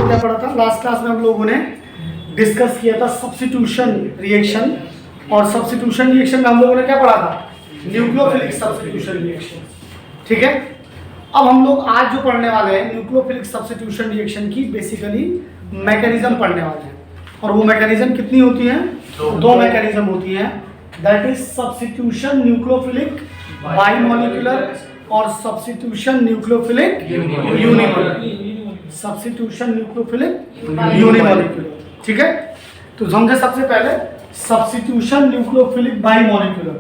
क्या पढ़ा था लास्ट क्लास में हम लोगों ने डिस्कस किया था सब्स्टिट्यूशन रिएक्शन, और सब्स्टिट्यूशन रिएक्शन में हम लोगों ने क्या पढ़ा था, न्यूक्लियोफिलिक सब्स्टिट्यूशन रिएक्शन। ठीक है, अब हम लोग आज जो पढ़ने वाले हैं न्यूक्लियोफिलिक सब्स्टिट्यूशन रिएक्शन की बेसिकली मैकेनिज्म पढ़ने वाले हैं। और वो मैकेनिज्म कितनी होती हैं? दो मैकेनिज्म होती हैं, दैट इज सब्स्टिट्यूशन न्यूक्लियोफिलिक बाइमोलिकुलर और substitution nucleophilic unimolecular. Substitution nucleophilic unimolecular. ठीक है, तो समझे सबसे पहले सब्स्टिट्यूशन न्यूक्लियोफिलिक बाइमोलिकुलर।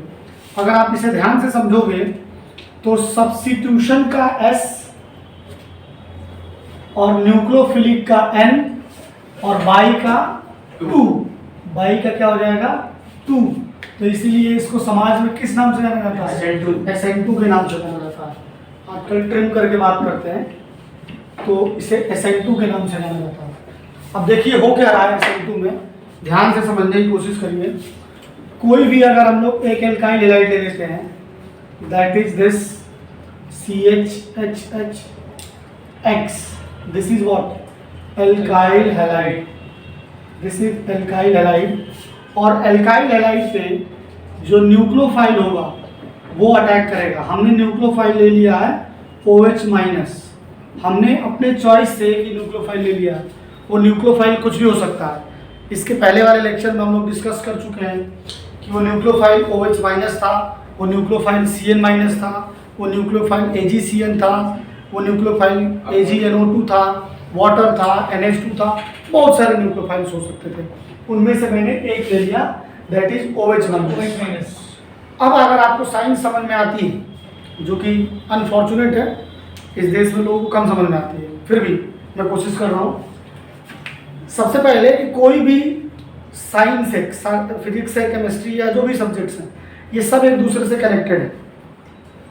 अगर आप इसे ध्यान से समझोगे तो सब्स्टिट्यूशन का S और न्यूक्लियोफिलिक का N और बाई का 2, बाई का क्या हो जाएगा 2। तो इसीलिए इसको समाज में किस नाम से जाना जाता है? SN2 के नाम से जाना जाता है। आजकल ट्रिम करके बात करते हैं तो इसे SN2 के नाम से जाना जाता है। अब देखिए हो क्या रहा है SN2 में, ध्यान से समझने की कोशिश करिए। कोई भी अगर हम लोग एक एल्काइल हैलाइड ले लेते हैं, that is this CHHH X, this is what alkyl halide, this is alkyl halide. और एल्काइल हैलाइड पे जो न्यूक्लियोफाइल होगा वो अटैक करेगा। हमने न्यूक्लियोफाइल ले लिया है OH माइनस, हमने अपने चॉइस से एक न्यूक्लियोफाइल ले लिया। वो न्यूक्लियोफाइल कुछ भी हो सकता है। इसके पहले वाले लेक्चर में हम लोग डिस्कस कर चुके हैं कि वो न्यूक्लियोफाइल OH माइनस था, वो न्यूक्लियोफाइल CN माइनस था, वो न्यूक्लियोफाइल AgCN था, वो न्यूक्लियोफाइल AgNO2 था, वाटर था, NH2 था, बहुत सारे न्यूक्लियोफाइल्स हो सकते थे। उनमें से मैंने एक ले लिया, दैट इज OH माइनस। अब अगर आपको साइंस समझ में आती है, जो कि अनफॉर्चुनेट है, इस देश में लोगों को कम समझ में आती है, फिर भी मैं कोशिश कर रहा हूँ। सबसे पहले कोई भी साइंस है, फिजिक्स है, केमिस्ट्री या जो भी सब्जेक्ट्स हैं, ये सब एक दूसरे से कनेक्टेड है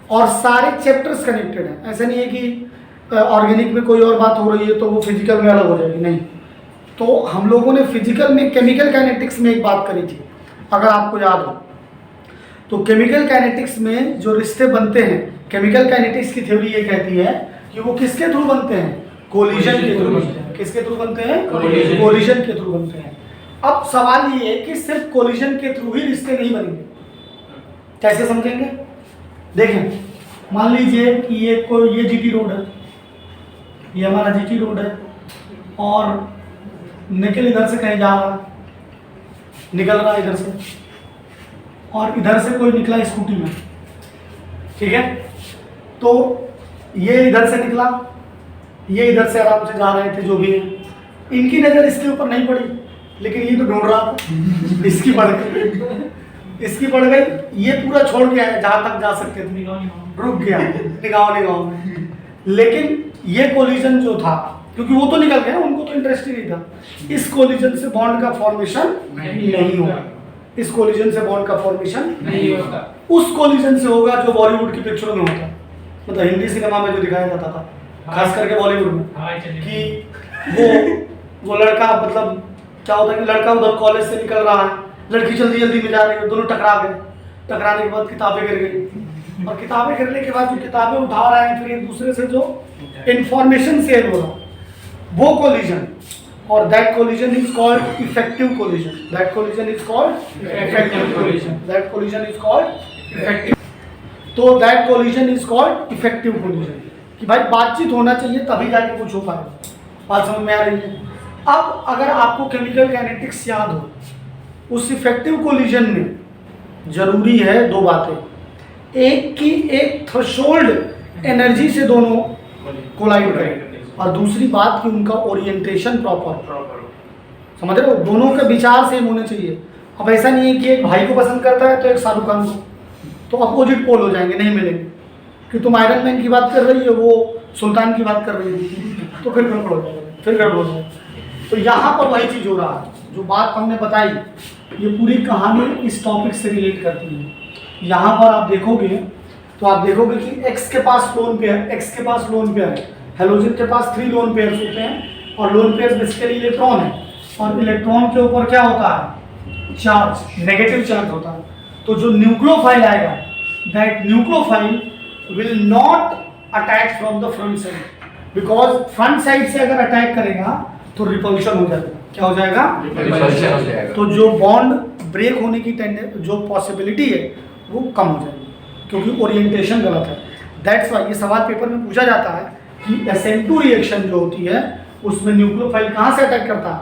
और सारे चैप्टर्स कनेक्टेड हैं। ऐसा नहीं है कि ऑर्गेनिक में कोई और बात हो रही है तो वो फिजिकल में अलग हो जाएगी, नहीं। तो हम लोगों ने फिजिकल में केमिकल काइनेटिक्स में एक बात करी थी, अगर आपको याद हो तो। केमिकल काइनेटिक्स में जो रिश्ते बनते हैं, केमिकल काइनेटिक्स की थ्योरी ये कहती है कि वो किसके थ्रू बनते हैं? कोलिजन के थ्रू बनते हैं। किसके थ्रू बनते हैं? कोलिजन के थ्रू बनते हैं। अब सवाल ये है कि सिर्फ कोलिजन के थ्रू ही रिश्ते नहीं बनेंगे। कैसे समझेंगे? देखें, मान लीजिए कि ये जीटी रोड है, ये हमारा जीटी रोड है और निकल इधर से कहीं जा रहा है, निकल रहा है इधर से, और इधर से कोई निकला स्कूटी में। ठीक है, तो ये इधर से निकला, ये इधर से आराम से जा रहे थे, जो भी है। इनकी नज़र इसके ऊपर नहीं पड़ी, लेकिन ये तो ढूंढ रहा था, इसकी पड़ गई, इसकी पड़ गई। ये पूरा छोड़ गया है जहाँ तक जा सकते थे, रुक गया निगाह में। लेकिन ये कोलिजन जो था, क्योंकि वो तो निकल गया, उनको तो इंटरेस्ट ही नहीं था, इस कोलिजन से बॉन्ड का फॉर्मेशन नहीं होगा। इस कोलिजन से बॉन्ड का फॉर्मेशन नहीं होगा। उस कोलिजन से होगा जो बॉलीवुड की पिक्चरों में होता है, मतलब हिंदी सिनेमा में जो दिखाया जाता था, खास करके बॉलीवुड में, कि वो लड़का, मतलब क्या होता है कि लड़का उधर कॉलेज से निकल रहा है, लड़की जल्दी जल्दी में जा रही है, दोनों टकरा गए। टकराने के बाद किताबें गिर गई, और किताबें गिरने के बाद जो किताबें उठा रहे हैं, फिर एक दूसरे से जो इंफॉर्मेशन शेयर हो रहा, वो कोलिजन, और that collision is called effective collision. That collision is called effective collision. That collision is called effective. तो that collision is called effective collision, कि भाई बातचीत होना चाहिए तभी जाके कुछ हो पाएगा। बात समझ में आ रही है? अब अगर आपको केमिकल काइनेटिक्स याद हो, उस इफेक्टिव कोलिजन में जरूरी है दो बातें। एक थ्रेशोल्ड एनर्जी से दोनों कोलाइड करें, और दूसरी बात कि उनका ओरिएंटेशन प्रॉपर, समझ रहे हो? दोनों के विचार सेम होने चाहिए। अब ऐसा नहीं है कि एक भाई को पसंद करता है तो एक शाहरुख खान को, तो अपोजिट पोल हो जाएंगे, नहीं मिलेंगे। कि तुम आयरन मैन की बात कर रही है, वो सुल्तान की बात कर रही है, तो फिर गड़बड़ हो जाएगा, फिर गड़बड़ हो जाएगा। तो यहाँ पर वही चीज़ हो रहा है, जो बात हमने बताई, ये पूरी कहानी इस टॉपिक से रिलेट करती है। यहाँ पर आप देखोगे तो आप देखोगे कि एक्स के पास लोन पेयर, एक्स के पास लोन पेयर है, हेलोजन के पास 3 लोन पेयर्स होते हैं, और लोन पेयर्स बेसिकली इलेक्ट्रॉन है, और इलेक्ट्रॉन के ऊपर क्या होता है? चार्ज, नेगेटिव चार्ज होता है। तो जो न्यूक्लियोफाइल आएगा, that nucleophile will not attack from the front side, because front side से अगर अटैक करेगा तो रिपल्शन हो जाएगा। क्या हो जाएगा? रिपल्शन हो जाएगा। तो जो बॉन्ड ब्रेक होने की जो पॉसिबिलिटी है वो कम हो जाएगी, क्योंकि ओरिएंटेशन गलत है। दैट्स वाई ये सवाल पेपर में पूछा जाता है कि SN2 रिएक्शन जो होती है उसमें न्यूक्लियोफाइल कहाँ से अटैक करता है?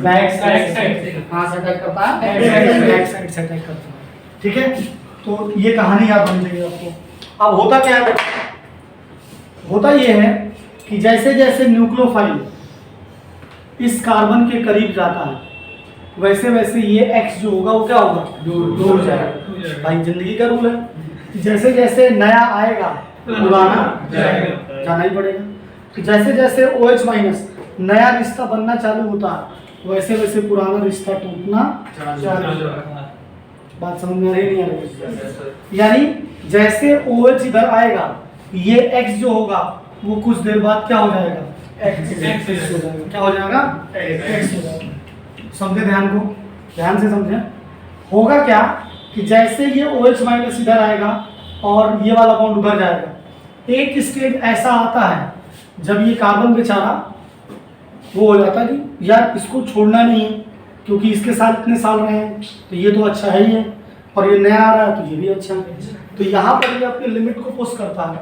बैक साइड से। कहाँ से अटैक करता है? बैक साइड से अटैक करता है। ठीक है, तो ये कहानी याद होनी चाहिए आपको। अब होता क्या है? होता ये है कि जैसे जैसे न्यूक्लियोफाइल इस कार्बन के करीब जाता है वैसे वैसे ये X जो होगा वो क्या होगा? दूर जाएगा। भाई जिंदगी का रूल है, जैसे जैसे नया आएगा पुराना जाना ही पड़ेगा। तो जैसे जैसे OH माइनस नया रिश्ता बनना चालू होता है वैसे वैसे पुराना रिश्ता टूटना चालू होता है। बात समझ में आ रही नहीं आ रही? यानी जैसे OH इधर आएगा ये X जो होगा वो कुछ देर बाद क्या हो जाएगा? X हो जाएगा। क्या हो जाएगा? X हो जाएगा। समझे? ध्यान से समझे। होगा क्या कि जैसे ये OH माइनस इधर आएगा और ये वाला बॉन्ड उधर जाएगा, एक स्टेज ऐसा आता है जब ये कार्बन बेचारा वो हो जाता है कि यार इसको छोड़ना नहीं है, क्योंकि इसके साथ इतने साल रहे हैं तो ये तो अच्छा है ही है, और ये नया आ रहा है तो ये भी अच्छा है। तो यहाँ पर ये अपने लिमिट को पुश करता है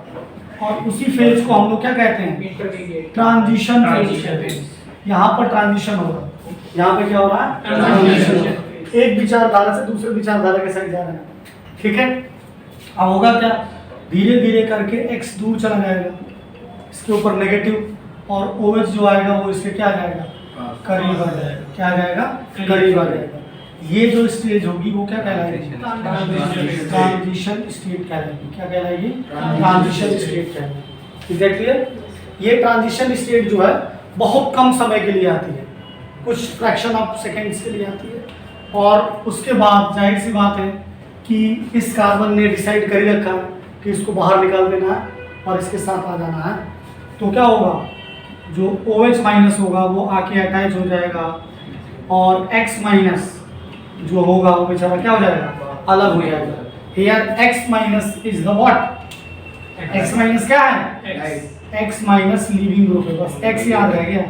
और उसी फेज को हम लोग क्या कहते हैं? Transition phase. यहाँ पर ट्रांजिशन होगा। यहाँ पे क्या हो रहा है? ट्रांजिशन। एक विचारधारा से दूसरे विचारधारा के साथ जा रहे हैं। ठीक है, अब होगा क्या? धीरे धीरे करके X दूर चला जाएगा, इसके ऊपर नेगेटिव, और OH जो आएगा वो इसके क्या जाएगा? करीब आ जाएगा। क्या जाएगा? करीब आ जाएगा। ये जो स्टेज होगी वो क्या कहलाएगी? ट्रांजिशन स्टेट कहलाएगी। क्या कहलाएगी? ट्रांजिशन स्टेट कहलाएगी। Is that clear? ये ट्रांजिशन स्टेट जो है बहुत कम समय के लिए आती है, कुछ फ्रैक्शन ऑफ सेकेंड्स के लिए आती है, और उसके बाद जाहिर सी बात है कि इस कार्बन ने डिसाइड कर ही रखा है कि इसको बाहर निकाल देना है और इसके साथ आ जाना है। तो क्या होगा? जो OH माइनस होगा वो आके अटैच हो जाएगा, और X माइनस जो होगा वो बेचारा क्या हो जाएगा? अलग हो जाएगा। Here X minus is the what? X minus क्या है? X माइनस लीविंग ग्रुप है। बस X याद रह गया।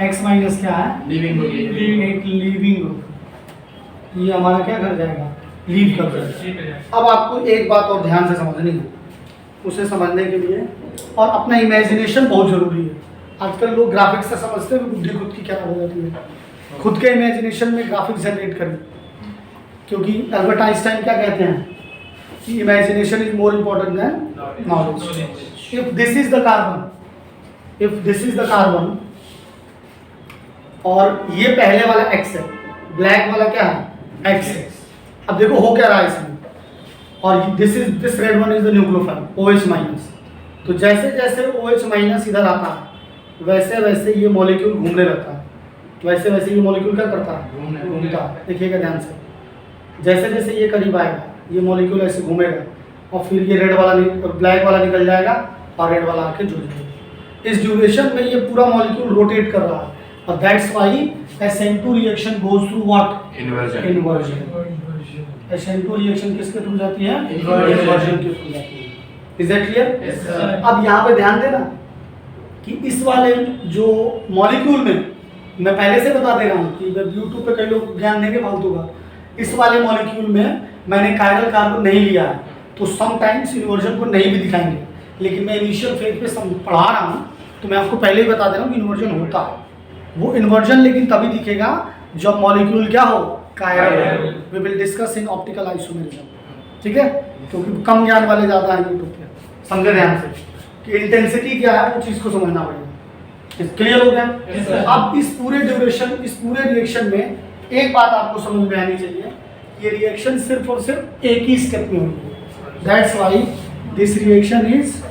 X माइनस क्या है? लीविंग एक लीविंग ग्रुप। ये हमारा क्या कर जाएगा? लीव कर जाएगा। अब आपको एक बात और ध्यान से समझनी है, उसे समझने के लिए और अपना इमेजिनेशन बहुत जरूरी है। आजकल लोग ग्राफिक्स से समझते हैं, बुद्धि खुद की क्या हो जाती है। खुद के इमेजिनेशन में ग्राफिक्स जनरेट करें, क्योंकि अल्बर्ट आइंस्टाइन क्या कहते हैं कि imagination is more important then knowledge. If this is the carbon, और ये पहले वाला X है, ब्लैक वाला क्या है? X है। अब देखो हो क्या रहा है इसमें, और this red one is the nucleophile OH minus. तो जैसे जैसे OH माइनस इधर आता है वैसे वैसे ये मॉलिक्यूल घूमने लगता है, वैसे वैसे ये मॉलिक्यूल क्या करता है? घूमता है। देखिएगा ध्यान से, जैसे जैसे ये करीब आएगा ये मॉलिक्यूल ऐसे घूमेगा, और फिर ये रेड वाला ब्लैक वाला निकल जाएगा और रेड वाला आके जुड़ जाएगा। इस ड्यूरेशन में ये पूरा मॉलिक्यूल रोटेट कर रहा है, और that's why SN2 reaction goes through what? Inversion. SN2 reaction किसके थ्रू जाती है? इन्वर्जन के थ्रू जाती है। Is that clear? अब यहाँ पे ध्यान देना कि इस वाले जो मॉलिक्यूल में, मैं पहले से बता दे रहा हूँ कि यूट्यूब पे कई लोग ज्ञान देंगे फालतू का, इस वाले मॉलिक्यूल में मैंने कायरल कार्बन नहीं लिया है, तो समटाइम्स इन्वर्जन को नहीं भी दिखाएंगे, लेकिन मैं इनिशियल फेज पे पढ़ा रहा हूँ तो मैं आपको पहले ही बता दे रहा हूँ कि इन्वर्जन होता है। वो इन्वर्जन लेकिन तभी दिखेगा जब मॉलिक्यूल क्या हो? Chiral. We will discuss in optical isomerism. ठीक है, क्योंकि कम ज्ञान वाले ज़्यादा हैं यूट्यूब पे। समझे ध्यान से कि इंटेंसिटी क्या है, वो चीज़ को समझना पड़ेगा। क्लियर हो गया? अब इस पूरे ड्यूरेशन, इस पूरे रिएक्शन में एक बात आपको समझ में आनी चाहिए, ये रिएक्शन सिर्फ और सिर्फ एक ही स्टेप में होगी। That's why this reaction is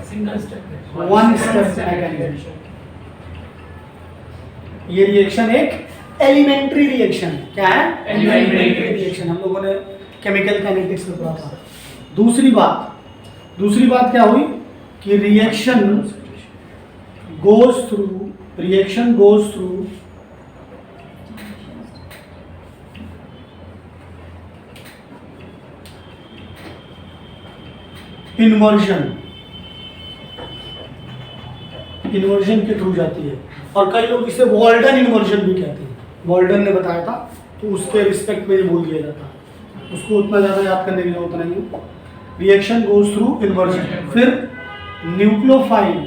one step mechanism. ये रिएक्शन एक एलिमेंट्री रिएक्शन। क्या है? Elementary reaction. हम लोगों ने केमिकल काइनेटिक्स में पढ़ा था। दूसरी बात क्या हुई कि रिएक्शन गोज थ्रू इन्वर्जन के थ्रू जाती है, और कई लोग इसे वॉल्डन इन्वर्जन भी कहते हैं। वॉल्डन ने बताया था, तो उसके रिस्पेक्ट में ये बोल दिया जाता है, उसको उतना ज़्यादा याद करने की जरूरत नहीं है। Reaction goes through inversion. फिर nucleophile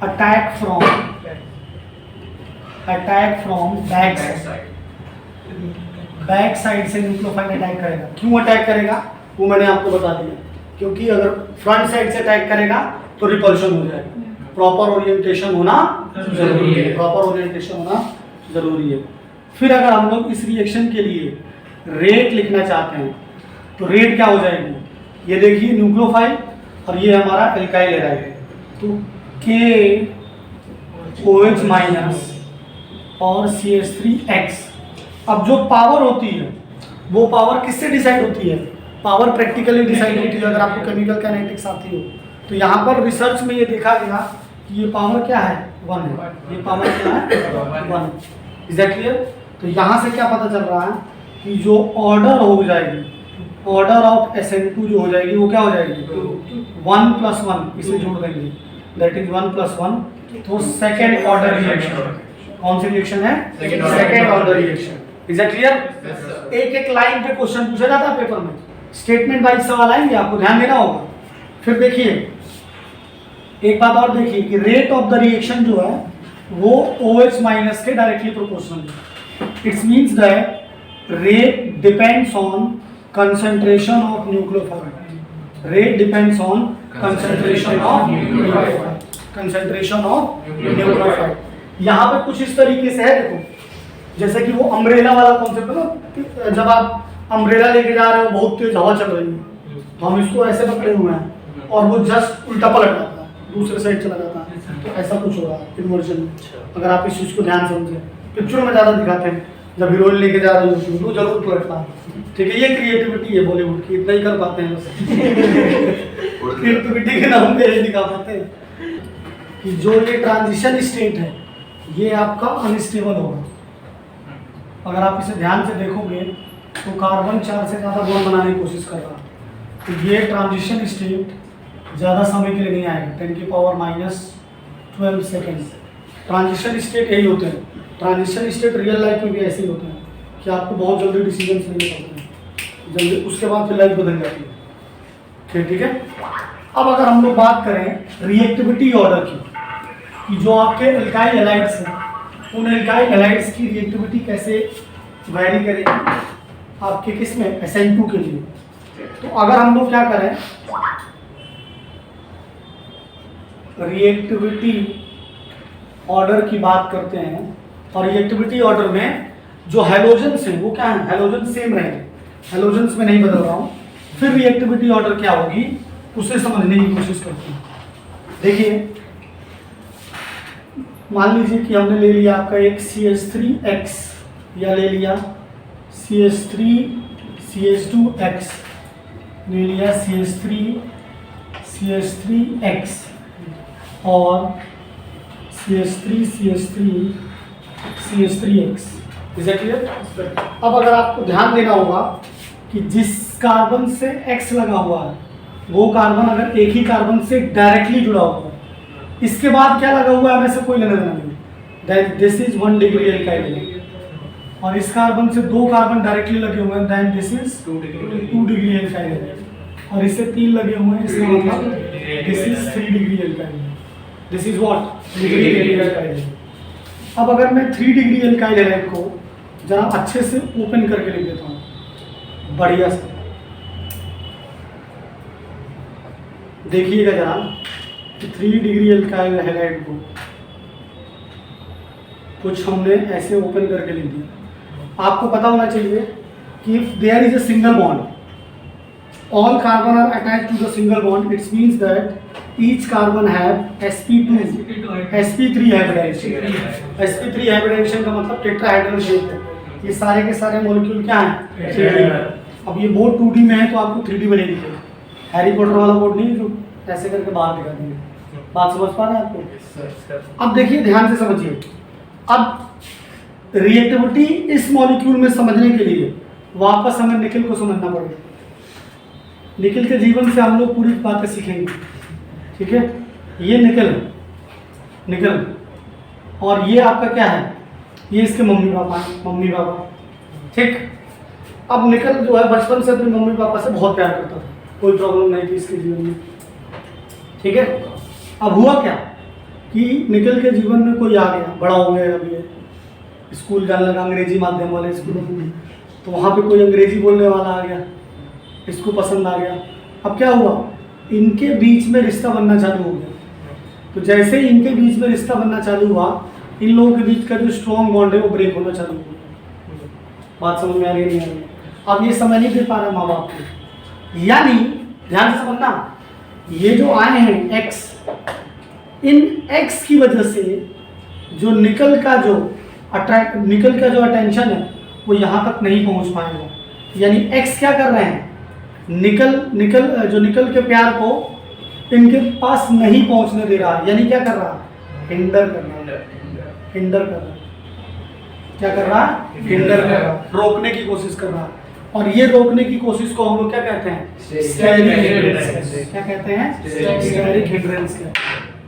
attack from back side से न्यूक्लियोफाइल अटैक करेगा। क्यों अटैक करेगा वो मैंने आपको बता दिया, क्योंकि अगर फ्रंट साइड से अटैक करेगा तो रिपल्शन हो जाएगा। प्रॉपर ओरिएंटेशन होना जरूरी है, प्रॉपर ओरिएंटेशन होना जरूरी है। फिर अगर हम लोग इस रिएक्शन के लिए रेट लिखना चाहते हैं तो रेट क्या हो जाएगी, ये देखिए न्यूक्लियोफाइल और ये हमारा एल्काइल हैलाइड है, तो KOH माइनस और CH3X। अब जो पावर होती है वो पावर किससे डिसाइड होती है, पावर प्रैक्टिकली डिसाइड होती है। अगर आपको केमिकल काइनेटिक्स आती हो तो यहाँ पर रिसर्च में ये देखा गया कि ये पावर क्या है, 1 है। ये पावर क्या है, 1। Is that clear? तो यहाँ से क्या पता चल रहा है कि जो ऑर्डर हो जाएगी, ऑर्डर ऑफ SN2 जो हो जाएगी वो क्या हो जाएगी, 1 + 1, इसे जोड़ देंगे, दैट इज 1 + 1। तो सेकेंड ऑर्डर रिएक्शन, कौन सी रिएक्शन है, second order reaction. Is that clear? एक एक लाइन पे क्वेश्चन पूछा जाता है पेपर में, स्टेटमेंट वाइज सवाल आएंगे, आपको ध्यान देना होगा। फिर देखिए एक बात और देखिए कि रेट ऑफ द रिएक्शन जो है वो OH माइनस के डायरेक्टली प्रोपोर्शनल है। It's means that rate depends on concentration of nucleophile. Rate depends on concentration of nucleophile. यहाँ पे कुछ इस तरीके से है, देखो जैसे कि वो अम्ब्रेला वाला कॉन्सेप्ट है ना, जब आप अम्ब्रेला लेके जा रहे हो, बहुत तेज हवा चल रही है, तो हम इसको ऐसे पकड़े हुए हैं और वो जस्ट उल्टा पलट जाता है, दूसरे साइड चला जाता है, तो ऐसा कुछ हो रहा है इन्वर्जन। अगर आप इस चीज को ध्यान समझें, पिक्चर में ज्यादा दिखाते हैं, जब हीरोइन लेके जा रहे हो तो जरूर पलटता है। ठीक है, ये क्रिएटिविटी है बॉलीवुड की, इतना ही कर पाते हैं बस। क्रिएटिविटी के नाम पे दिखा पाते हैं कि जो ये ट्रांजिशन स्टेट है ये आपका अनस्टेबल होगा। अगर आप इसे ध्यान से देखोगे तो कार्बन 4 से ज़्यादा बॉन्ड बनाने की कोशिश कर रहा है, तो ये ट्रांजिशन स्टेट ज़्यादा समय के लिए नहीं आएगा, 10⁻⁻12 सेकेंड्स। ट्रांजिशन स्टेट यही होते हैं, ट्रांजिशन स्टेट रियल लाइफ में भी ऐसे ही होते हैं कि आपको बहुत जल्दी डिसीजन लेने पड़ते हैं, जल्दी, उसके बाद फिर लाइफ बदल जाती है। ठीक है। अब अगर हम लोग बात करें रिएक्टिविटी ऑर्डर की, कि जो आपके एल्काइल हैलाइड्स हैं उन एल्काइल हैलाइड्स की रिएक्टिविटी कैसे वैरी करेगी आपके किस में, SN2 के लिए। तो अगर हम लोग क्या करें, रिएक्टिविटी ऑर्डर की बात करते हैं, और रिएक्टिविटी ऑर्डर में जो हैलोजेंस हैं वो क्या है, हैलोजन सेम रहेंगे, हैलोजेंस में नहीं बदल रहा हूँ। फिर रिएक्टिविटी ऑर्डर क्या होगी उसे समझने की कोशिश करते हैं। देखिए मान लीजिए कि हमने ले लिया आपका एक CH3X, या ले लिया CH2X, ले लिया CH3X और CH3X। Is that clear? अब अगर आपको ध्यान देना होगा कि जिस कार्बन से X लगा हुआ है वो कार्बन अगर एक ही कार्बन से डायरेक्टली जुड़ा हुआ है, इसके बाद क्या लगा हुआ है हमें से कोई लेना देना नहीं, दिस इज 1 डिग्री एल्काइल। और इस कार्बन से 2 कार्बन डायरेक्टली लगे हुए हैं, then this is 2 degree alkyl. और इससे 3 लगे हुए हैं, इसका मतलब this is 3 degree alkyl. This is what, degree alkyl. अब अगर मैं 3 डिग्री एल्काइल हैलाइड को जरा अच्छे से ओपन करके लिख देता हूँ, बढ़िया से देखिएगा जरा कि 3 डिग्री एल्काइल हैलाइड को कुछ हमने ऐसे ओपन करके लिख दिया। आपको पता होना चाहिए कि if there is a single bond, all carbon are attached to the single bond, it means that each carbon have sp3 hybridization। sp3 hybridization का मतलब टेट्राहेड्रल शेप है। ये सारे के सारे मॉलिक्यूल क्या हैं, 3D। अब ये बोर्ड 2D में है तो आपको 3D में नहीं दिखेगा, हैरी पॉटर वाला बोर्ड नहीं जो ऐसे करके बाहर दिखा देंगे। बात समझ पा रहे हैं आपको? अब देखिए ध्यान से समझिए। अब रिएक्टिविटी इस मॉलिक्यूल में समझने के लिए वापस हमें निकिल को समझना पड़ेगा। निकिल के जीवन से हम लोग पूरी बातें सीखेंगे, ठीक है। ये निकिल और ये आपका क्या है, ये इसके मम्मी पापा, ठीक। अब निकिल जो है बचपन से अपने मम्मी पापा से बहुत प्यार करता था, कोई प्रॉब्लम नहीं थी इसके जीवन में, ठीक है। अब हुआ क्या कि निकिल के जीवन में कोई आ गया, बड़ा हो गया, अभी स्कूल जाने लगा, अंग्रेजी माध्यम वाले स्कूलों में, तो वहाँ पे कोई अंग्रेजी बोलने वाला आ गया, इसको पसंद आ गया। अब क्या हुआ, इनके बीच में रिश्ता बनना चालू हो गया। तो जैसे ही इनके बीच में रिश्ता बनना चालू हुआ, इन लोगों के बीच का जो स्ट्रॉन्ग बॉन्ड है वो ब्रेक होना चालू हो गया। बात समझ में आ रही नहीं आ रही? अब ये समय नहीं दे पा रहे माँ बाप को, यानी ध्यान से समझना, ये जो आए हैं एक्स, इन एक्स की वजह से जो निकल का जो अटेंशन है वो यहाँ तक नहीं पहुँच पाएगा। यानी एक्स क्या कर रहे हैं, निकल के प्यार को इनके पास नहीं पहुँचने दे रहा है। यानी क्या कर रहा है, हिंडर कर रहा है। क्या कर रहा है, हिंडर कर रहा है, रोकने की कोशिश कर रहा है। और ये रोकने की कोशिश को हम लोग क्या कहते हैं, स्टेरिक हिंड्रेंस। क्या कहते हैं, स्टेरिक हिंड्रेंस।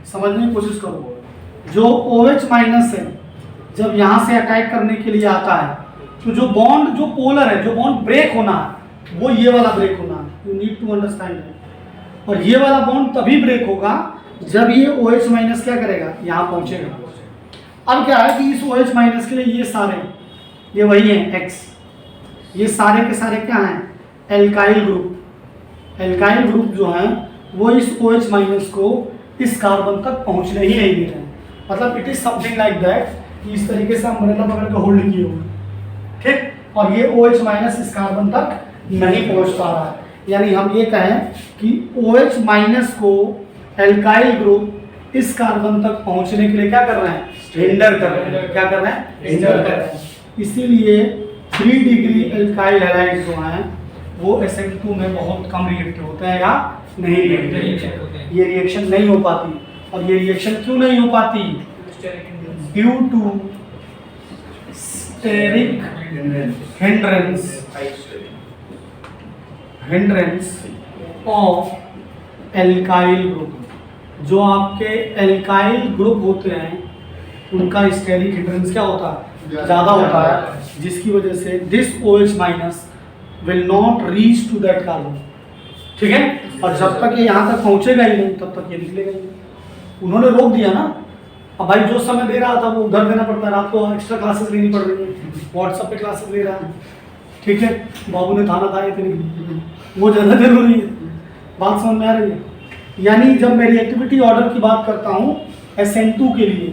समझने की कोशिश करो, जो OH माइनस है जब यहाँ से अटैक करने के लिए आता है, तो जो बॉन्ड जो पोलर है, जो बॉन्ड ब्रेक होना है, वो ये वाला ब्रेक होना है। You need to understand. और ये वाला बॉन्ड तभी ब्रेक होगा जब ये OH माइनस क्या करेगा, यहाँ पहुँचेगा। अब क्या है कि इस OH माइनस के लिए ये सारे, ये वही हैं एक्स, ये सारे के सारे क्या हैं, एल्काइल ग्रुप। एल्काइल ग्रुप जो हैं वो इस OH माइनस को इस कार्बन तक पहुंचने ही नहीं दे रहे हैं। मतलब it is something like that कि इस तरीके से अम्ब्रेला पकड़ के होल्ड किए हुए, ठीक। और ये OH माइनस इस कार्बन तक नहीं पहुंच पा रहा है। यानी हम ये कहें कि OH माइनस को एल्काइल ग्रुप इस कार्बन तक पहुंचने के लिए क्या कर रहे हैं, हिंडर कर रहे हैं। क्या कर रहे हैं, हिंडर कर रहे हैं। इसीलिए 3 डिग्री एल्काइल हैलाइड जो हैं वो SN2 में बहुत कम रिएक्टिव होते हैं या नहीं रिएक्टिव, ये रिएक्शन नहीं हो पाती। और ये रिएक्शन क्यों नहीं हो पाती, due to steric hindrance of alkyl group. जो आपके एल्काइल ग्रुप होते हैं उनका स्टेरिक हिंड्रेंस क्या होता है, ज़्यादा होता है, जिसकी वजह से this OH minus will not reach to that carbon, ठीक है। और जब तक ये यहाँ तक पहुँचेगा ही नहीं तब तक ये निकलेगा ही नहीं। उन्होंने रोक दिया ना। अब भाई जो समय दे रहा था वो उधर देना पड़ता है, रात को एक्स्ट्रा क्लासेस लेनी पड़ रही है, व्हाट्सएप पे क्लासेस ले रहा है, ठीक है। बाबू ने थाना था इतनी, वो ज़्यादा जरूरी है। बात समझ में आ रही है? यानी जब मैं रिएक्टिविटी ऑर्डर की बात करता हूँ SN2 के लिए,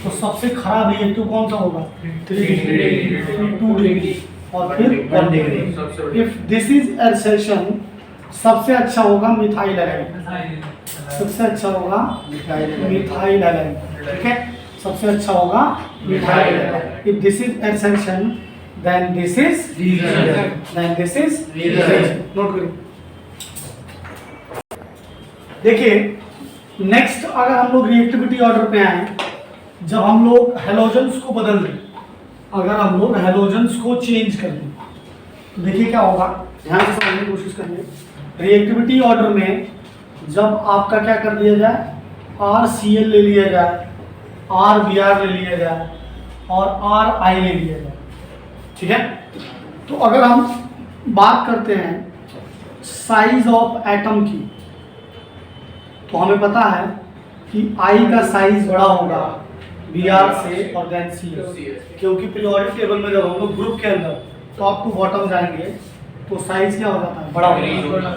तो सबसे खराब रिएक्टिव कौन सा होगा, 2 डिग्री और फिर 1 degree. If this is accession, सबसे अच्छा होगा मिथाइल हैलाइड, सबसे अच्छा होगा मिथाइल हैलाइड, ठीक है। सबसे अच्छा होगा methyl halide. If this is accession then this is note करिए। देखिए नेक्स्ट, अगर हम लोग रिएक्टिविटी ऑर्डर पे आए, जब हम लोग हेलोजेंस को बदल दें, अगर हम लोग हेलोजेंस को चेंज कर दें, तो देखिए क्या होगा, ध्यान से समझने की कोशिश करिए। रिएक्टिविटी ऑर्डर में जब आपका क्या कर दिया जाए, RCl ले लिया जाए, RBr ले लिया जाए और RI ले लिया जाए, ठीक है। तो अगर हम बात करते हैं साइज ऑफ एटम की, तो हमें पता है कि I का साइज बड़ा होगा Br से और देन Cs, क्योंकि पीरियोडिक टेबल में जब हम लोग ग्रुप के अंदर टॉप टू बॉटम जाएंगे तो साइज क्या हो जाता है, बड़ा होगा।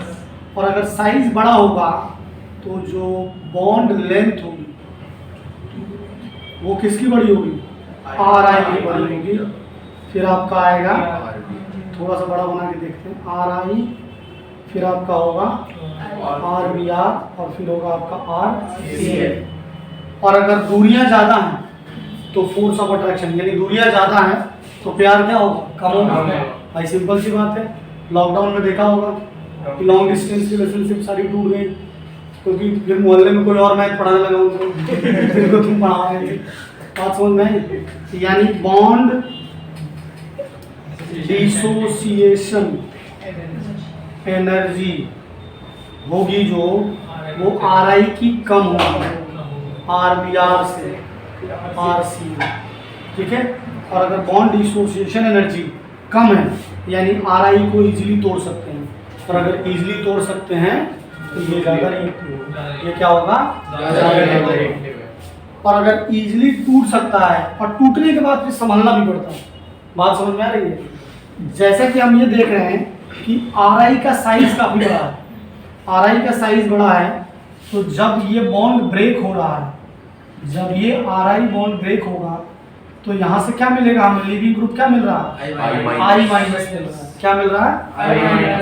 और अगर साइज बड़ा होगा तो जो बॉन्ड लेंथ होगी वो किसकी बड़ी होगी, RI की बड़ी होगी। फिर आपका आएगा, थोड़ा सा बड़ा बना के देखते हैं, RI, फिर आपका होगा RBr और फिर होगा आपका RCl। और अगर दूरियां ज़्यादा हैं तो फोर्स ऑफ अट्रैक्शन, यानी दूरियां ज़्यादा हैं तो प्यार क्या होगा, कम होगा। भाई सिंपल सी बात है, लॉकडाउन में देखा होगा कि लॉन्ग डिस्टेंस की रिलेशनशिप सारी टूट गई, क्योंकि फिर मोहल्ले में कोई और मैथ पढ़ाने लगा उनको जिनको तुम पढ़ाओगे। बात समझ में आई? यानी बॉन्ड डिसोसिएशन एनर्जी होगी जो वो RI की कम होगी RBR से RC, ठीक है। और अगर बॉन्ड डिसोसिएशन एनर्जी कम है यानी RI को इजीली तोड़ सकते हैं, और अगर इजीली तोड़ सकते हैं तो ये ज़्यादा रिएक्टिव होगा, ये क्या होगा ज़्यादा रिएक्टिव। और अगर इजीली टूट सकता है और टूटने के बाद फिर संभालना भी पड़ता है। बात समझ में आ रही है? जैसा कि हम ये देख रहे हैं कि RI का साइज काफ़ी बड़ा है, RI का साइज बड़ा है, तो जब ये बॉन्ड ब्रेक हो रहा है, जब ये RI बॉन्ड ब्रेक होगा तो यहाँ से क्या मिलेगा हमें? लिविंग ग्रुप क्या मिल रहा है? I माइनस मिल रहा है। क्या मिल रहा है?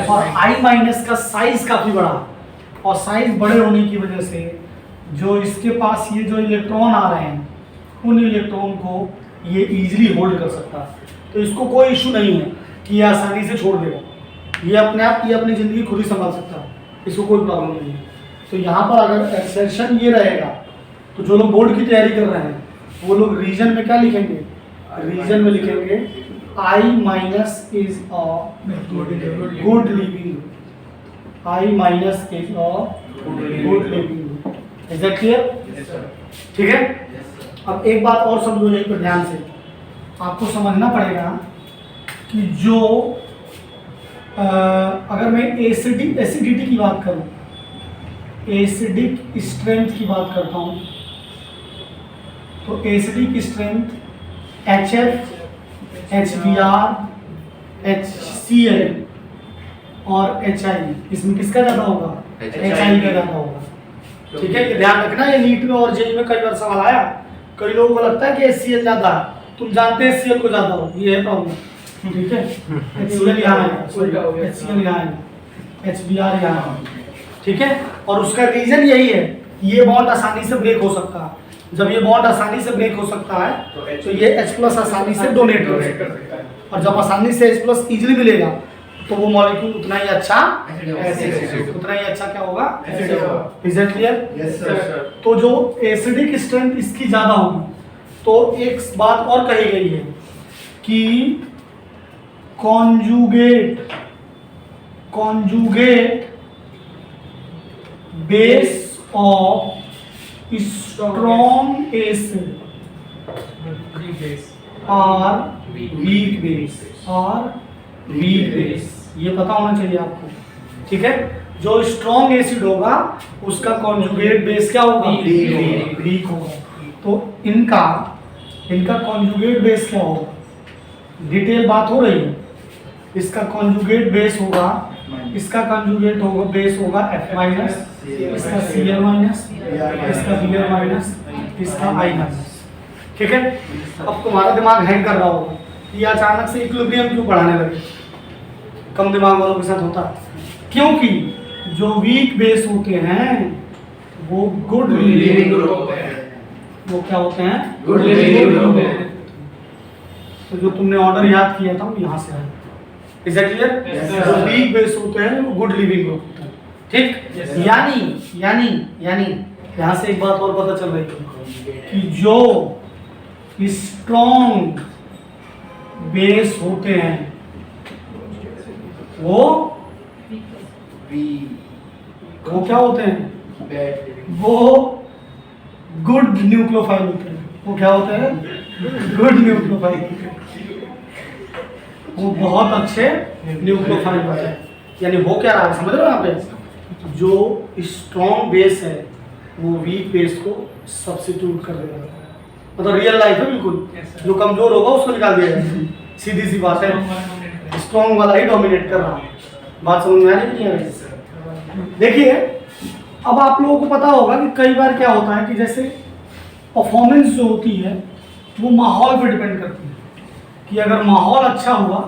और I माइनस का साइज काफ़ी बड़ा है, और साइज बड़े होने की वजह से जो इसके पास ये जो इलेक्ट्रॉन आ रहे हैं उन इलेक्ट्रॉन को ये इजीली होल्ड कर सकता है। तो इसको कोई इशू नहीं है कि ये आसानी से छोड़ देगा, ये अपने आप ये अपनी ज़िंदगी खुद ही संभाल सकता है, इसको कोई प्रॉब्लम नहीं है। तो यहाँ पर अगर एक्सेशन ये रहेगा तो जो लोग बोर्ड की तैयारी कर रहे हैं वो लोग रीजन में क्या लिखेंगे? रीजन में लिखेंगे I minus is a good leaving group, I minus is a good leaving group. Is that clear? ठीक है। अब एक बात और समझो यहीं पर ध्यान से, आपको समझना पड़ेगा कि जो अगर मैं एसिडिटी की बात करूं, एसिडिक स्ट्रेंथ की बात करता हूं, तो acidic strength HF, HBr, HCl और HI, इसमें किसका ज़्यादा होगा? HI का ज़्यादा होगा, ठीक है। ये ध्यान रखना, ये नीट में और जेई में कई बार सवाल आया। कई लोगों को लगता है कि HCl ज़्यादा है, तुम जानते हैं HCl को ज़्यादा हो, ये है प्रॉब्लम, ठीक है। HCl यहाँ है, HCl यहाँ है, HBr यहाँ है, ठीक है। और उसका रीज़न यही है, ये बॉन्ड आसानी से ब्रेक हो सकता है। जब ये बॉन्ड आसानी से ब्रेक हो सकता है तो ये H+ आसानी से डोनेट कर सकता है, और जब आसानी से H+ इजीली मिलेगा तो वो मॉलिक्यूल उतना ही अच्छा उतना ही अच्छा क्या होगा? Is it clear? Yes sir. तो जो एसिडिक स्ट्रेंथ इसकी ज़्यादा होगी, तो एक बात और कही गई है कि conjugate base of strong acid और वीक बेस, ये पता होना चाहिए आपको, ठीक है। जो स्ट्रॉन्ग एसिड होगा उसका कॉन्जुगेट बेस क्या होगा? वीक होगा। तो इनका कॉन्जुगेट बेस क्या होगा? डिटेल बात हो रही है। इसका कॉन्जुगेट बेस होगा, इसका कॉन्जुगेट होगा बेस होगा F माइनस, इसका Cl माइनस, इसका Br माइनस, इसका I माइनस, ठीक है। अब तुम्हारा दिमाग हैंग कर रहा होगा कि अचानक से इक्विलिब्रियम क्यों बढ़ाने लगे? कम दिमाग वालों के साथ होता है, क्योंकि जो वीक बेस होते हैं वो गुड लिविंग ग्रुप है। वो क्या होते हैं? गुड लिविंग ग्रुप है। तो जो तुमने ऑर्डर याद किया था वो यहाँ से आया। Is that clear? जो वीक बेस होते हैं वो गुड लिविंग ग्रुप होते हैं, ठीक। यानी यहाँ से एक बात और पता चल रही है कि जो स्ट्रॉन्ग बेस होते हैं वो क्या होते हैं? वो गुड न्यूक्लियोफाइल होते हैं। वो क्या होते हैं? गुड न्यूक्लियोफाइल, वो बहुत अच्छे न्यूक्लियोफाइल होते हैं। यानी वो क्या रहा है, समझ रहे हो यहाँ पे? जो स्ट्रॉन्ग बेस है वो वीक बेस को सब्स्टिट्यूट कर देगा, मतलब रियल लाइफ है बिल्कुल। जो कमजोर होगा उसको निकाल दिया जाएगा, सीधी सी बात है। स्ट्रॉन्ग वाला ही डोमिनेट कर रहा है। बात समझ में आ रही है? देखिए, अब आप लोगों को पता होगा कि कई बार क्या होता है कि जैसे परफॉर्मेंस जो होती है वो माहौल पे डिपेंड करती है, कि अगर माहौल अच्छा हुआ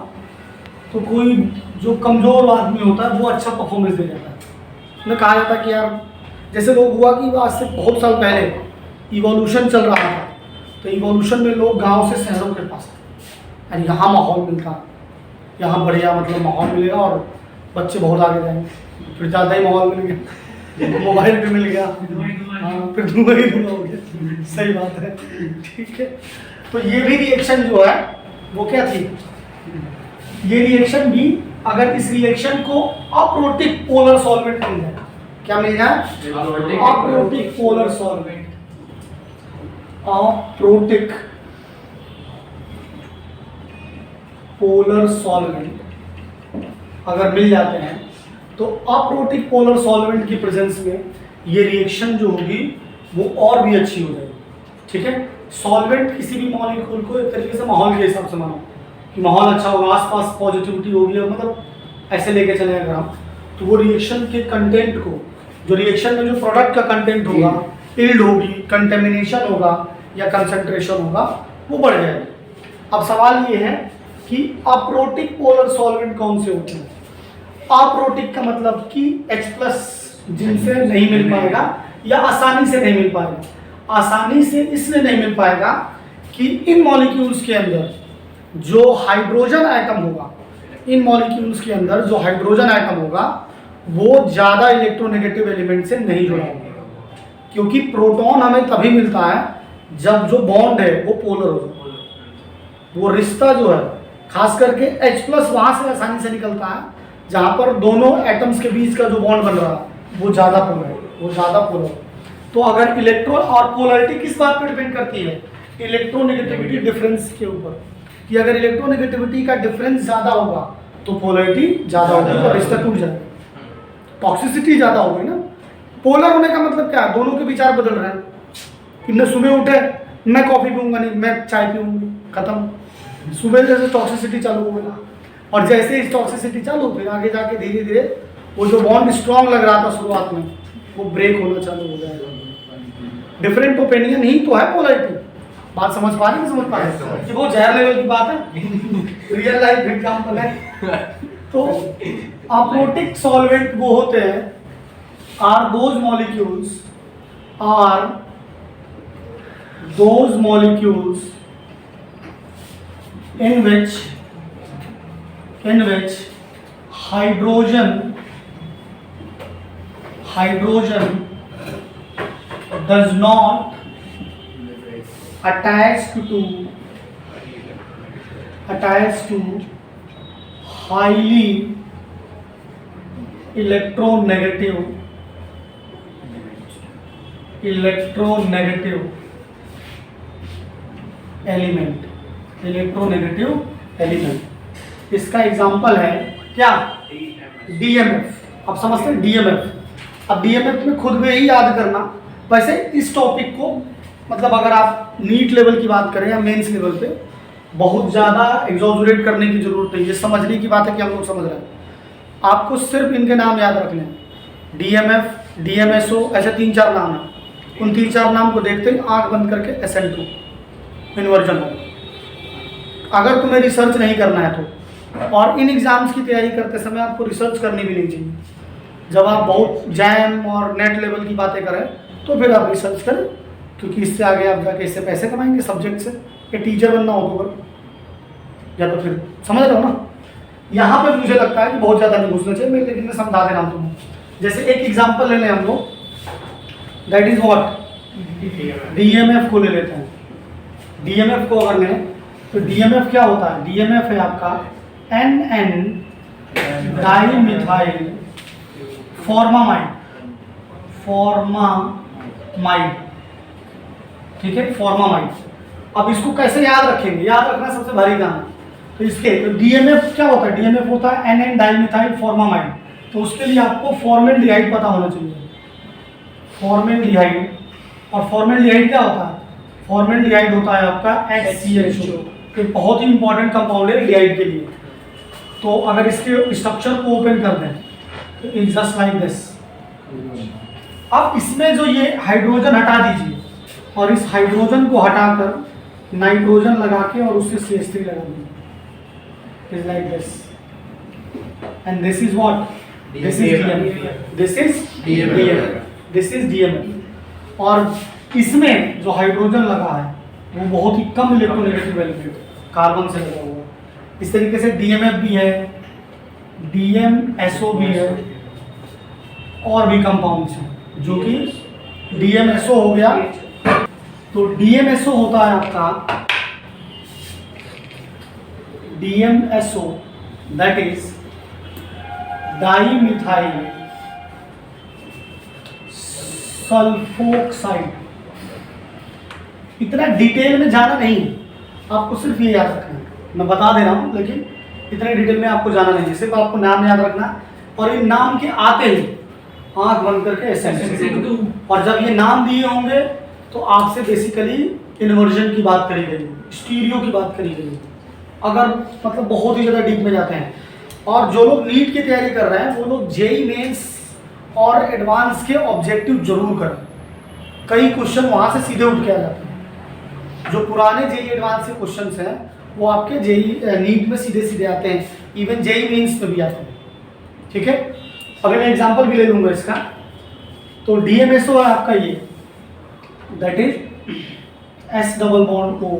तो कोई जो कमज़ोर आदमी होता है वो अच्छा परफॉर्मेंस दे जाता है। मैं कहा जाता है कि यार जैसे लोग हुआ कि आज से बहुत साल पहले इवोल्यूशन चल रहा था, तो इवोल्यूशन में लोग गांव से शहरों के पास थे, और यहाँ माहौल मिलता, यहाँ बढ़िया मतलब माहौल मिलेगा और बच्चे बहुत आगे जाएंगे, फिर ज़्यादा ही माहौल मिल गया मोबाइल पे मिल गया, हाँ फिर धुआं ही धुआं हो गया। सही बात है, ठीक है। तो ये भी रिएक्शन जो है वो क्या थी, ये रिएक्शन भी अगर इस रिएक्शन को अप्रोटिक पोलर सॉल्वेंट मिल जाए, क्या मिल जाए, aprotic polar solvent, aprotic polar solvent अगर मिल जाते हैं तो अप्रोटिक पोलर सॉल्वेंट की प्रेजेंस में ये रिएक्शन जो होगी वो और भी अच्छी हो जाएगी, ठीक है। सॉल्वेंट किसी भी मॉलिक्यूल को एक तरीके से माहौल के हिसाब से मानो कि माहौल अच्छा होगा, आसपास पॉजिटिविटी होगी, मतलब ऐसे लेके चले अगर हम, तो वो रिएक्शन के कंटेंट को, जो रिएक्शन में जो प्रोडक्ट का कंटेंट होगा, इल्ड होगी, कंटेमिनेशन होगा या कंसंट्रेशन होगा, वो बढ़ जाएगा। अब सवाल ये है कि अप्रोटिक पोलर सॉल्वेंट कौन से होते हैं। अप्रोटिक का मतलब कि H+ जिनसे नहीं मिल पाएगा या आसानी से नहीं मिल पाएगा। आसानी से इसलिए नहीं मिल पाएगा कि इन मॉलिक्यूल्स के अंदर जो हाइड्रोजन एटम होगा, इन मॉलिक्यूल्स के अंदर जो हाइड्रोजन एटम होगा वो ज़्यादा इलेक्ट्रोनेगेटिव एलिमेंट से नहीं जुड़ा होगा, क्योंकि प्रोटॉन हमें तभी मिलता है जब जो बॉन्ड है वो पोलर हो जाए। वो रिश्ता जो है खास करके H+ वहाँ से आसानी से निकलता है जहाँ पर दोनों एटम्स के बीच का जो बॉन्ड बन रहा है वो ज़्यादा पोलर है, वो ज़्यादा पोलर। तो अगर इलेक्ट्रॉन और पोलरिटी किस बात पर डिपेंड करती है, इलेक्ट्रोनेगेटिविटी डिफरेंस के ऊपर, कि अगर इलेक्ट्रोनेगेटिविटी का डिफरेंस ज़्यादा होगा तो पोलरिटी ज़्यादा होगी और रिश्ता टूट जाएगा, टॉक्सिसिटी ज़्यादा होगी ना। पोलर होने का मतलब क्या है, दोनों के विचार बदल रहे हैं। इनने सुबह उठे, मैं कॉफ़ी पीऊँगा नहीं, मैं चाय पीऊँगी, खत्म। सुबह जैसे टॉक्सिसिटी चालू हो गई और जैसे ही टॉक्सिसिटी चालू फिर आगे जाके धीरे धीरे वो जो बॉन्ड स्ट्रॉन्ग लग रहा था शुरुआत में वो ब्रेक होना चालू हो जाएगा। डिफरेंट ओपिनियन ही तो है पोलरिटी। बात समझ पा रहे हैं, समझ पा रहे हैं कि वो जहर लेवल की बात है, रियल लाइफ एग्जाम्पल है। तो अप्रोटिक सॉल्वेंट वो होते हैं, are those molecules in which hydrogen does not attach to highly electronegative electronegative element. इसका एग्जांपल है क्या, DMF। अब समझते हैं DMF। अब DMF में खुद में ही याद करना। वैसे इस टॉपिक को मतलब अगर आप नीट लेवल की बात करें या मेंस लेवल पे बहुत ज़्यादा एग्जॉजरेट करने की जरूरत नहीं है, समझने की बात है कि हम लोग समझ रहे हैं। आपको सिर्फ इनके नाम याद रखने हैं, DMF, DMSO, ऐसे 3-4 नाम हैं। उन 3-4 नाम को देखते ही आँख बंद करके SN2 इन्वर्जन होगा। अगर तुम्हें रिसर्च नहीं करना है तो, और इन एग्ज़ाम्स की तैयारी करते समय आपको रिसर्च करनी भी नहीं चाहिए। जब आप बहुत जैम और नेट लेवल की बातें करें तो फिर आप रिसर्च करें, क्योंकि इससे आगे आप जाके इससे पैसे कमाएंगे सब्जेक्ट से। या टीचर बनना हो तो करो, या तो फिर समझ रहे हो ना। यहाँ पे मुझे लगता है कि बहुत ज़्यादा नहीं घुसना चाहिए, लेकिन मैं समझा दे रहा हूँ तुम्हें। जैसे एक एग्जाम्पल ले लें हम लोग, दैट इज व्हाट, DMF को ले लेते हैं। DMF को अगर लें तो DMF क्या होता है, DMF है आपका NN डाइमिथाइल फॉर्मामाइड, ठीक है, फॉर्मामाइड। अब इसको कैसे याद रखेंगे, याद रखना सबसे भारी काम है। तो इसके तो DMF क्या होता है, DMF होता है NN डाइमिथाइल फॉर्मामाइड। तो उसके लिए आपको फॉर्मेल्डिहाइड पता होना चाहिए, फॉर्मेल्डिहाइड। और फॉर्मेल्डिहाइड क्या होता है, फॉर्मेल्डिहाइड होता है आपका HCHO, तो बहुत ही इंपॉर्टेंट कंपाउंड है एल्डिहाइड के लिए। तो अगर इसके स्ट्रक्चर को ओपन कर दें तो इट्स जस्ट लाइक दिस। अब इसमें जो ये हाइड्रोजन हटा दीजिए और इस हाइड्रोजन को हटाकर नाइट्रोजन लगा के और उससे CH3 लगा दीजिए, it's like this. And this is what, this is DMF। और इसमें जो हाइड्रोजन लगा है वो बहुत ही कम इलेक्ट्रोनेगेटिव एलिमेंट कार्बन से लगा हुआ है। इस तरीके से DMF भी है, DMSO भी है, और भी कंपाउंड्स हैं जो कि DMSO हो गया। तो DMSO होता है आपका DMSO, that is dimethyl sulphoxide. इतना डिटेल में जाना नहीं, आपको सिर्फ ये याद रखना है, मैं बता दे रहा हूँ लेकिन इतने डिटेल में आपको जाना नहीं है, सिर्फ आपको नाम याद रखना और इन नाम के आते ही आंख बंद करके एसेंस। और जब ये नाम दिए होंगे तो आपसे बेसिकली इन्वर्जन की बात करी गई, स्टीरियो की बात करी गई, अगर मतलब बहुत ही ज़्यादा डीप में जाते हैं। और जो लोग नीट की तैयारी कर रहे हैं वो लोग जेई मेंस और एडवांस के ऑब्जेक्टिव जरूर करें, कई क्वेश्चन वहाँ से सीधे उठ के आ जाते हैं। जो पुराने जेई एडवांस के क्वेश्चंस हैं वो आपके जेई नीट में सीधे सीधे आते हैं, इवन जेई मेंस में भी आते हैं। ठीक है, अगर मैं एग्जांपल भी ले लूँगा इसका, तो DMSO है आपका ये, that is S double bond O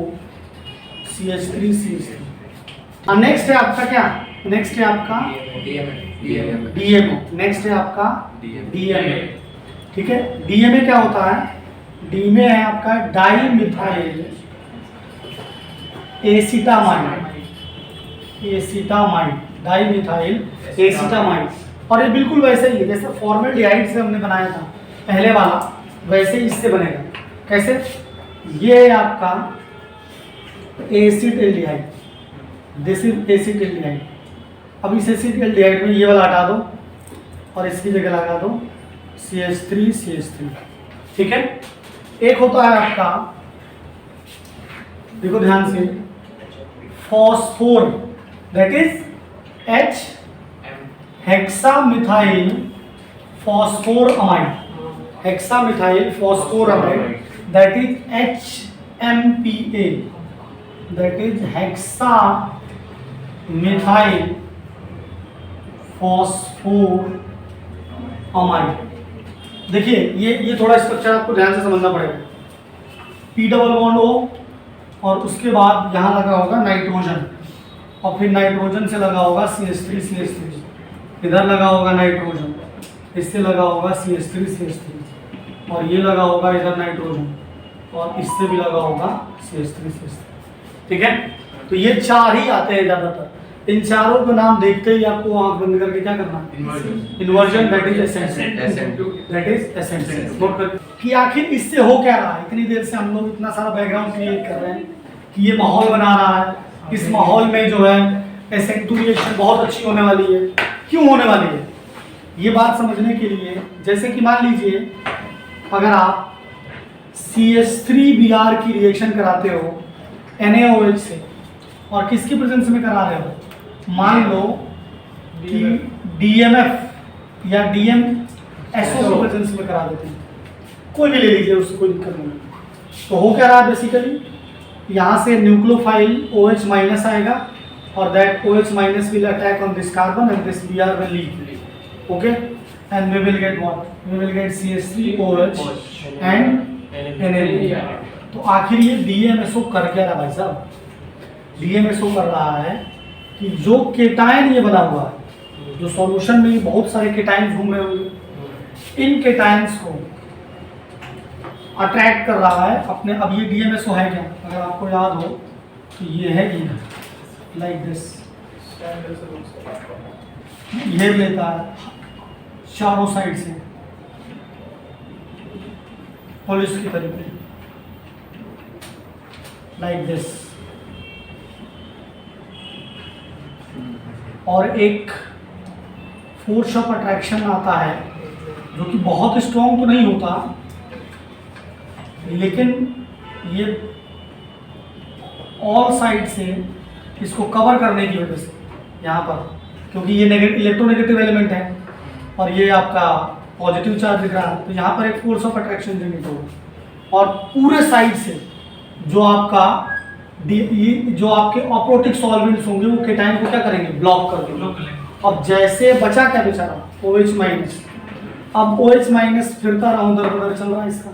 CH3 CH3। Next है आपका क्या, नेक्स्ट है आपका DMA, नेक्स्ट है आपका DMA। ठीक है, DMA क्या होता है, DMA है आपका dimethyl acetamide, acetamide, dimethyl acetamide. और ये बिल्कुल वैसे ही है जैसे फॉर्मेल्डिहाइड से हमने बनाया था पहले वाला, वैसे ही इससे बनेगा। कैसे, ये है आपका एसिटिल्डिहाइड, दिस इज एसिटिल्डिहाइड। अब इस एसिटिल्डिहाइड में ये वाला हटा दो और इसकी जगह लगा दो CH3 CH3। ठीक है, एक होता है आपका, देखो ध्यान से, phosphor, that is H hexamethyl phosphoramide, hexamethyl phosphoramide, that is HMPA, that is hexamethyl phosphoramide. देखिए ये थोड़ा स्ट्रक्चर आपको ध्यान से समझना पड़ेगा। P डबल बॉन्ड O और उसके बाद यहाँ लगा होगा नाइट्रोजन और फिर नाइट्रोजन से लगा होगा CH3 CH3, इधर लगा होगा नाइट्रोजन, इससे लगा होगा CH3 CH3 और ये लगा होगा इधर नाइट्रोजन और इससे भी लगा होगा CH3 CH3। ठीक है, तो ये चार ही आते हैं ज़्यादातर। इन चारों के नाम देखते ही आपको आंख बंद करके क्या करना, inversion, that is essential, that is essential. Note कर कि आखिर इससे हो क्या रहा है। इतनी देर से हम लोग इतना सारा बैकग्राउंड क्रिएट कर रहे हैं कि ये माहौल बना रहा है, इस माहौल में जो है एसेंटुएशन बहुत अच्छी होने वाली है। क्यों होने वाली है ये बात समझने के लिए, जैसे कि मान लीजिए अगर आप CH3Br की रिएक्शन कराते हो NaOH से और किसकी प्रेजेंस में करा रहे हो, मान लो कि DMF या DMSO की प्रेजेंस में करा देते हैं, कोई भी ले लीजिए, उससे कोई दिक्कत नहीं। तो हो क्या रहा है बेसिकली, यहाँ से न्यूक्लियोफाइल OH माइनस आएगा और that OH minus will attack on this carbon and this Br will leave. Okay, and we will get what? We will get CH3OH and NaB। तो आखिर ये DMSO कर क्या रहा भाई साहब, DMSO कर रहा है कि जो केटायन ये बना हुआ है, जो सॉल्यूशन में बहुत सारे केटायन घूम रहे होंगे, इन केटायंस को अट्रैक्ट कर रहा है अपने। अब ये DMSO है क्या, अगर आपको याद हो तो ये है लाइक दिस, ये लेता है चारों साइड से पुलिस की तरीके, लाइक दिस। और एक फोर्स ऑफ अट्रैक्शन आता है जो कि बहुत स्ट्रॉन्ग तो नहीं होता, लेकिन ये ऑल साइड से इसको कवर करने की वजह से यहाँ पर, क्योंकि ये इलेक्ट्रोनेगेटिव एलिमेंट है और ये आपका पॉजिटिव चार्ज दिख रहा है, तो यहाँ पर एक फोर्स ऑफ अट्रैक्शन जनरेट होगा और पूरे साइड से जो आपका जो आपके ऑप्रोटिक सॉल्वेंट्स होंगे वो केटाइन को क्या करेंगे, ब्लॉक कर देंगे। अब जैसे बचा क्या बेचारा OH माइनस, अब OH माइनस फिरता रहा उधर उधर चल रहा है, इसका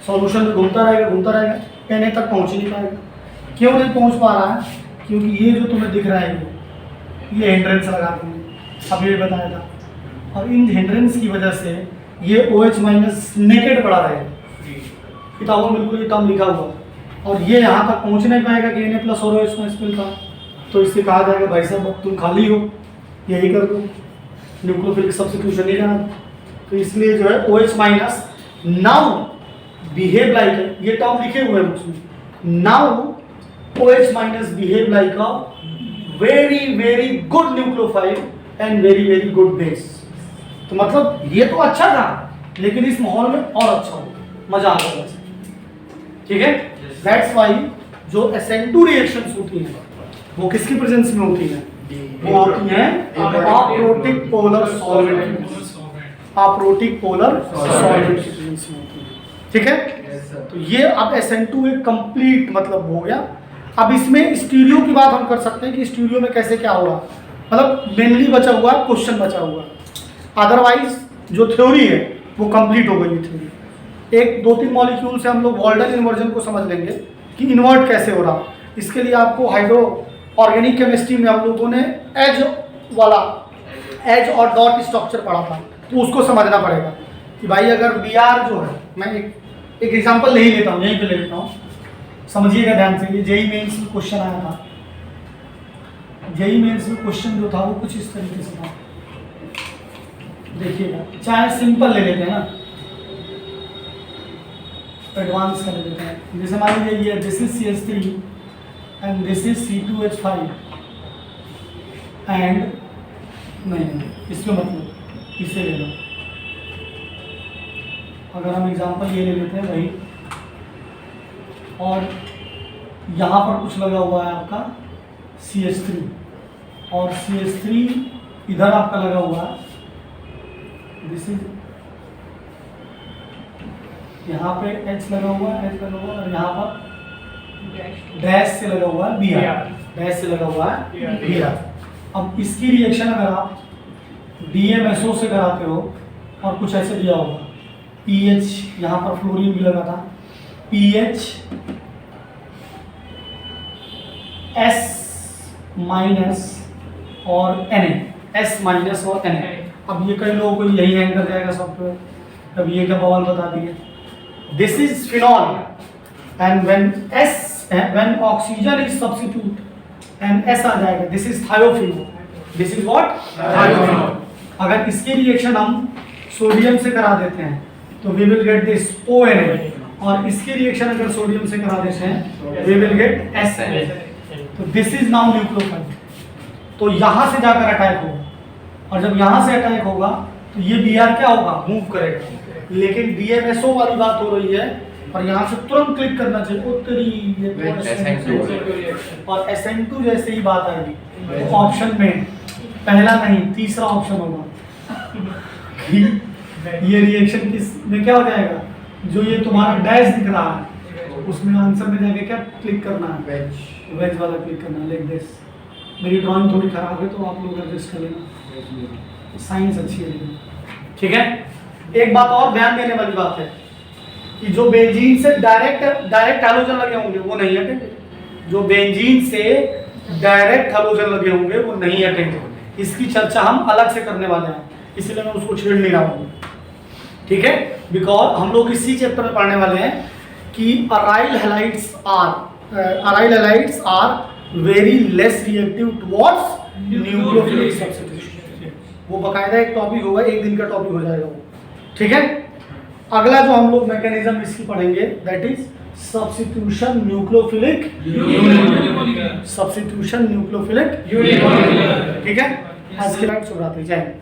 सॉल्यूशन में घूमता रहेगा, कहने तक पहुंच ही नहीं पाएगा। क्यों नहीं पहुंच पा रहा है, क्योंकि ये जो तुम्हें दिख रहा है ये हिंड्रेंस लगा देंगे। अब ये बताया था और इन हिंड्रेंस की वजह से ये OH माइनस नेकेड पड़ा रहेगा। किताबों में बिल्कुल ये टर्म लिखा हुआ, और ये यहाँ तक पहुँच नहीं पाएगा कि Na प्लस और OH माइनस मिलता, तो इससे कहा जाएगा भाई साहब अब तुम खाली हो, यही कर दो, न्यूक्लियोफिलिक सब्स्टिट्यूशन नहीं करना। तो इसलिए जो है OH minus now behave like, ये टर्म लिखे हुए हैं उसमें, now OH minus behave like a very very good nucleophile and very very good base. तो मतलब ये तो अच्छा था, लेकिन इस माहौल में और अच्छा हो, मजा आता है। ठीक है, दैट्स वाई जो SN2 रिएक्शंस होती हैं वो किसकी प्रेजेंस में होती हैं? वो होती हैं aprotic polar solvent, aprotic polar solvent की प्रेजेंस में होती है। ठीक है, तो ये अब SN2 एक कंप्लीट मतलब हो गया। अब इसमें स्टीरियो की बात हम कर सकते हैं कि स्टीरियो में कैसे क्या होगा, मतलब मेनली बचा हुआ क्वेश्चन बचा हुआ, अदरवाइज जो थ्योरी है वो कंप्लीट हो गई थ्योरी। एक 2-3 मॉलिक्यूल से हम लोग वॉल्डन इन्वर्जन को समझ लेंगे कि इन्वर्ट कैसे हो रहा। इसके लिए आपको हाइड्रो ऑर्गेनिक केमिस्ट्री में हम लोगों ने एज और डॉट स्ट्रक्चर पढ़ा था, तो उसको समझना पड़ेगा कि भाई अगर Br जो है, मैं एक एग्जांपल नहीं लेता हूँ, यहीं पे ले लेता हूँ, समझिएगा ध्यान से। ये जेई मेंस में क्वेश्चन आया था, जेई मेंस में क्वेश्चन जो था वो कुछ इस तरीके से था, देखिएगा, चाहे सिंपल ले लेते हैं ना, एडवांस कर लेते हैं। जैसे मान लीजिए ये this is CH3 and this is C2H5 and नहीं इसमें मतलब इसे ले लो। अगर हम एग्जांपल ये ले लेते हैं भाई, और यहाँ पर कुछ लगा हुआ है आपका CH3 और CH3 इधर आपका लगा हुआ है, दिस इज यहाँ पे H लगा हुआ है, H लगा हुआ है, और यहाँ पर डैश से लगा हुआ है Br, डैश से लगा हुआ है Br। अब इसकी रिएक्शन अगर आप DMSO से कराते हो और कुछ ऐसे दिया होगा, PH, यहाँ पर फ्लोरीन भी लगा था, PH S माइनस और Na, S माइनस और Na। अब ये कई लोगों को यही हैंग कर जाएगा सॉफ्टवेयर, अब ये क्या बवाल बता दिए। This is phenol and when oxygen is substitute and S आ जाएगा, this is thiophenol, this is what thiophenol. अगर इसकी रिएक्शन हम सोडियम से करा देते हैं तो we will get this ONA, और इसकी रिएक्शन अगर सोडियम से करा देते हैं वी विल गेट SN। तो दिस इज नाउ न्यूक्लियोफाइल। तो यहाँ से जाकर अटैक होगा, और जब यहाँ से अटैक होगा तो ये Br क्या होगा, मूव करेगा। लेकिन DMSO वाली बात हो रही है, और यहाँ से तुरंत क्लिक करना चाहिए उत्तरी, ये तो और SN2 जैसे ही बात आएगी तो ऑप्शन में पहला नहीं तीसरा ऑप्शन होगा कि ये रिएक्शन किस में क्या हो जाएगा, जो ये तुम्हारा डैश दिख रहा है उसमें आंसर में जाके क्या क्लिक करना है, वेज वाला क्लिक करना है। Like this. मेरी ड्राइंग थोड़ी खराब है तो आप लोग एडजस्ट कर लेना, साइंस अच्छी है लेकिन। ठीक है, एक बात और ध्यान देने वाली बात है कि जो बेंजीन से डायरेक्ट हैलोजन लगे होंगे वो नहीं हटेंगे, जो बेंजीन से डायरेक्ट हैलोजन लगे होंगे वो नहीं हटेंगे। इसकी चर्चा हम अलग से करने वाले हैं, इसलिए मैं उसको छेड़ नहीं रहा हूँ। ठीक है, बिकॉज हम लोग इसी चैप्टर में पढ़ने वाले हैं कि aryl halides are very less reactive towards nucleophilic substitution. वो बकायदा एक टॉपिक होगा, एक दिन का टॉपिक हो जाएगा वो। ठीक है, अगला जो हम लोग मैकेनिज्म इसकी पढ़ेंगे that is substitution nucleophilic unit. Substitution nucleophilic unit. ठीक है, आज के लाइट सुबह जय।